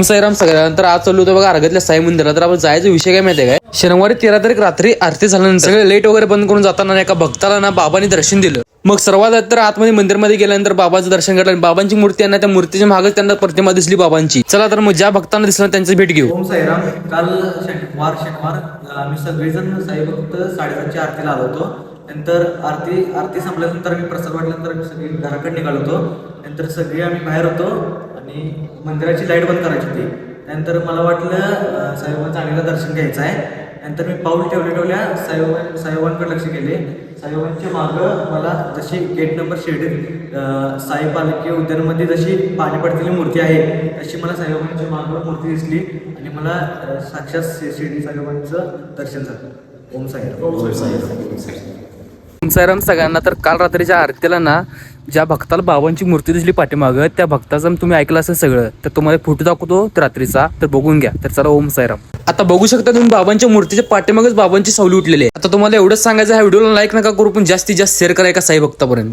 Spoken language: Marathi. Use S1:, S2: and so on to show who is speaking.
S1: साईराम सगळ्यांना. तर आज चालू होतं बघा अर्घ्यातल्या साई मंदिरात. तर आपण जायचा विषय काय माहिती आहे काय, शनिवारी 13 तारीख रात्री आरती झाल्यानंतर सगळे लेट वगैरे बंद करून जाताना एका भक्ताला ना बाबांनी दर्शन दिलं. मग सर्वात तर आतमध्ये मंदिरमध्ये गेल्यानंतर बाबाचं दर्शन घेतलं. बाबांची मूर्ती आहे ना, त्या मूर्तीच्या मागे त्यांना प्रतिमा दिसली बाबांची. चला तर मग ज्या भक्तांना दिसलं त्यांची भेट घेऊ.
S2: ओम साईराम. काल शनिवार आम्ही सगळेजण साईभक्त 7:30च्या आरतीला आलो होतो. नंतर आरती संपल्यानंतर मी प्रसाद वाटल्यानंतर सगळी घराकडे निघालो होतो. नंतर सगळे आम्ही बाहेर होतो आणि मंदिराची लाईट बंद करायची होती. त्यानंतर मला वाटलं साईबाबांचं चांगलं दर्शन घ्यायचं आहे. नंतर मी पाऊल ठेवल्या साईबाबांकडे लक्ष केले. साईबाबांच्या मागं मला जशी गेट नंबर शिर्डीत साई पालखी उद्यानामध्ये जशी पाणी पडलेली मूर्ती आहे तशी मला साईबाबांच्या मागं मूर्ती दिसली आणि मला साक्षात शिर्डी साईबाबांचं दर्शन झालं. ओम साईराम.
S1: साईराम सगळ्यांना. तर काल रात्रीच्या आरतीला ना ज्या भक्ताला बाबांची मूर्ती दिसली पाठीमागं, त्या भक्ताचं तुम्ही ऐकलं असेल सगळं. तर तुम्हाला फोटो दाखवतो त्या रात्रीचा, तर बघून घ्या. तर चला ओम साईराम. आता बघू शकता तुम्ही बाबांच्या मूर्तीच्या पाठीमागच बाबांची सावली उठलेली आहे. आता तुम्हाला एवढंच सांगायचं, ह्या व्हिडिओला लाईक नका करू पण जास्तीत जास्त शेअर करा एका साई भक्तापर्यंत.